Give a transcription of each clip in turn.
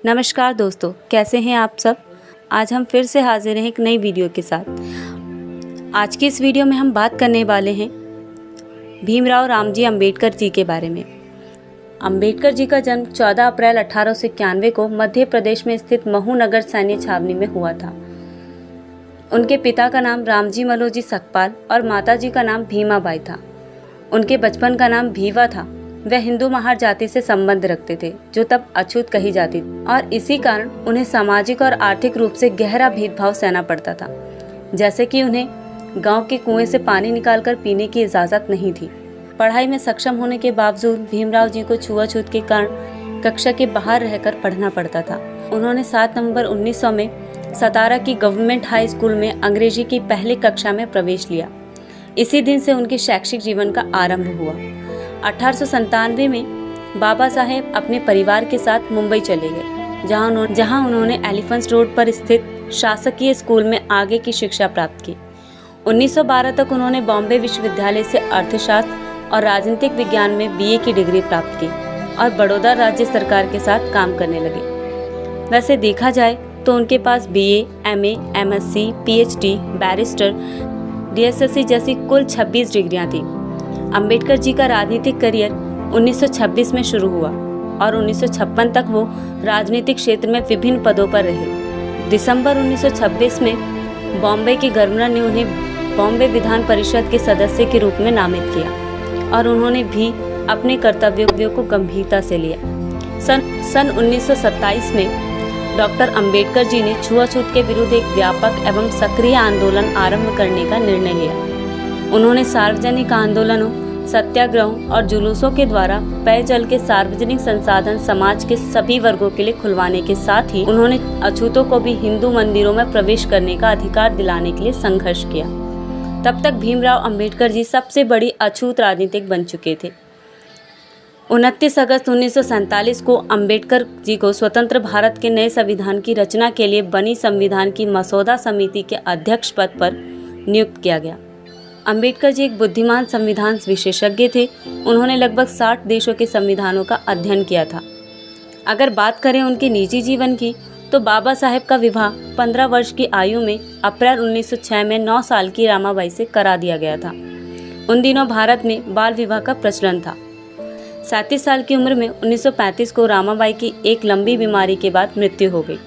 नमस्कार दोस्तों, कैसे हैं आप सब। आज हम फिर से हाजिर हैं एक नई वीडियो के साथ। आज की इस वीडियो में हम बात करने वाले हैं भीमराव रामजी अंबेडकर जी के बारे में। अंबेडकर जी का जन्म 14 अप्रैल 1891 को मध्य प्रदेश में स्थित महू नगर सैन्य छावनी में हुआ था। उनके पिता का नाम रामजी मलोजी सकपाल और माताजी का नाम भीमाबाई था। उनके बचपन का नाम भीवा था। वह हिंदू महार जाति से संबंध रखते थे, जो तब अछूत कही जाती थी, और इसी कारण उन्हें सामाजिक और आर्थिक रूप से गहरा भेदभाव सहना पड़ता था। जैसे कि उन्हें गांव के कुएं से पानी निकालकर पीने की इजाज़त नहीं थी। पढ़ाई में सक्षम होने के बावजूद भीमराव जी को छुआछूत के कारण कक्षा के बाहर रहकर पढ़ना पड़ता था। उन्होंने 7 नवंबर 1900 में सतारा की गवर्नमेंट हाई स्कूल में अंग्रेजी की पहली कक्षा में प्रवेश लिया। इसी दिन से उनके शैक्षिक जीवन का आरंभ हुआ। 1897 में बाबा साहेब अपने परिवार के साथ मुंबई चले गए, जहां उन्होंने एलिफेंट्स रोड पर स्थित शासकीय स्कूल में आगे की शिक्षा प्राप्त की। 1912 तक उन्होंने बॉम्बे विश्वविद्यालय से अर्थशास्त्र और राजनीतिक विज्ञान में BA की डिग्री प्राप्त की और बड़ौदा राज्य सरकार के साथ काम करने लगे। वैसे देखा जाए तो उनके पास BA, MA, MSc, PhD, barrister, DSSC जैसी कुल 26 डिग्रियां थीं। अंबेडकर जी का राजनीतिक करियर 1926 में शुरू हुआ और 1956 तक वो राजनीतिक क्षेत्र में विभिन्न पदों पर रहे। दिसंबर 1926 में बॉम्बे के गवर्नर ने उन्हें बॉम्बे विधान परिषद के सदस्य के रूप में नामित किया और उन्होंने भी अपने कर्तव्यों को गंभीरता से लिया। सन 1927 में डॉक्टर अंबेडकर जी ने छुआछूत के विरुद्ध एक व्यापक एवं सक्रिय आंदोलन आरंभ करने का निर्णय लिया। उन्होंने सार्वजनिक आंदोलनों, सत्याग्रहों और जुलूसों के द्वारा पेयजल के सार्वजनिक संसाधन समाज के सभी वर्गों के लिए खुलवाने के साथ ही उन्होंने अछूतों को भी हिंदू मंदिरों में प्रवेश करने का अधिकार दिलाने के लिए संघर्ष किया। तब तक भीमराव अंबेडकर जी सबसे बड़ी अछूत राजनीतिक बन चुके थे। 29 अगस्त 1947 को अंबेडकर जी को स्वतंत्र भारत के नए संविधान की रचना के लिए बनी संविधान की मसौदा समिति के अध्यक्ष पद पर नियुक्त किया गया। अंबेडकर जी एक बुद्धिमान संविधान विशेषज्ञ थे। उन्होंने लगभग 60 देशों के संविधानों का अध्ययन किया था। अगर बात करें उनके निजी जीवन की, तो बाबा साहेब का विवाह 15 वर्ष की आयु में अप्रैल 1906 में 9 साल की रामाबाई से करा दिया गया था। उन दिनों भारत में बाल विवाह का प्रचलन था। 37 साल की उम्र में 1935 को रामाबाई की एक लंबी बीमारी के बाद मृत्यु हो गई।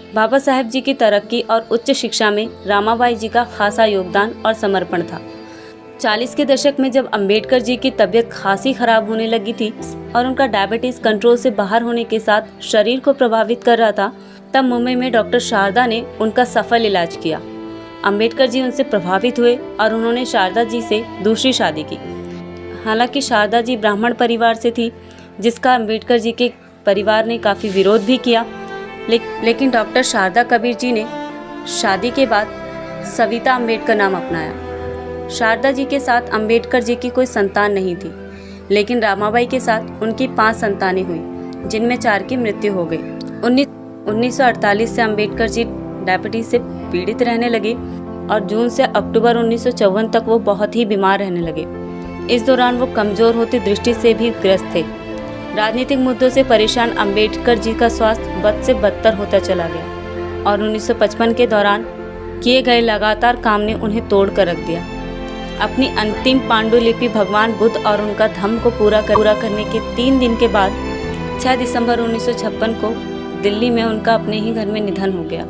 बाबा साहेब जी की तरक्की और उच्च शिक्षा में रामाबाई जी का खासा योगदान और समर्पण था। 40 के दशक में जब अंबेडकर जी की तबीयत खासी खराब होने लगी थी और उनका डायबिटीज कंट्रोल से बाहर होने के साथ शरीर को प्रभावित कर रहा था, तब मुंबई में डॉक्टर शारदा ने उनका सफल इलाज किया। अंबेडकर जी उनसे प्रभावित हुए और उन्होंने शारदा जी से दूसरी शादी की। हालांकि शारदा जी ब्राह्मण परिवार से थी, जिसका अंबेडकर जी के परिवार ने काफ़ी विरोध भी किया, लेकिन डॉक्टर शारदा कबीर जी ने शादी के बाद सविता अंबेडकर नाम अपनाया। शारदा जी के साथ अंबेडकर जी की कोई संतान नहीं थी, लेकिन रामाबाई के साथ उनकी 5 संतानें हुई, जिनमें 4 की मृत्यु हो गई। 1948 से अंबेडकर जी डायबिटीज से पीड़ित रहने लगे और जून से अक्टूबर 1954 तक वो बहुत ही बीमार रहने लगे। इस दौरान वो कमज़ोर होती दृष्टि से भी ग्रस्त थे। राजनीतिक मुद्दों से परेशान अंबेडकर जी का स्वास्थ्य बद से बदतर होता चला गया और 1955 के दौरान किए गए लगातार काम ने उन्हें तोड़ कर रख दिया। अपनी अंतिम पांडुलिपि भगवान बुद्ध और उनका धम्म को पूरा करने के 3 दिन के बाद 6 दिसंबर 1956 को दिल्ली में उनका अपने ही घर में निधन हो गया।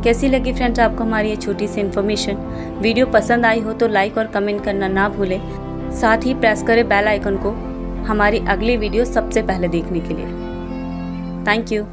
कैसी लगी फ्रेंड्स आपको हमारी ये छोटी सी इन्फॉर्मेशन? वीडियो पसंद आई हो तो लाइक और कमेंट करना ना भूलें। साथ ही प्रेस करें बेल आइकन को हमारी अगली वीडियो सबसे पहले देखने के लिए। Thank you.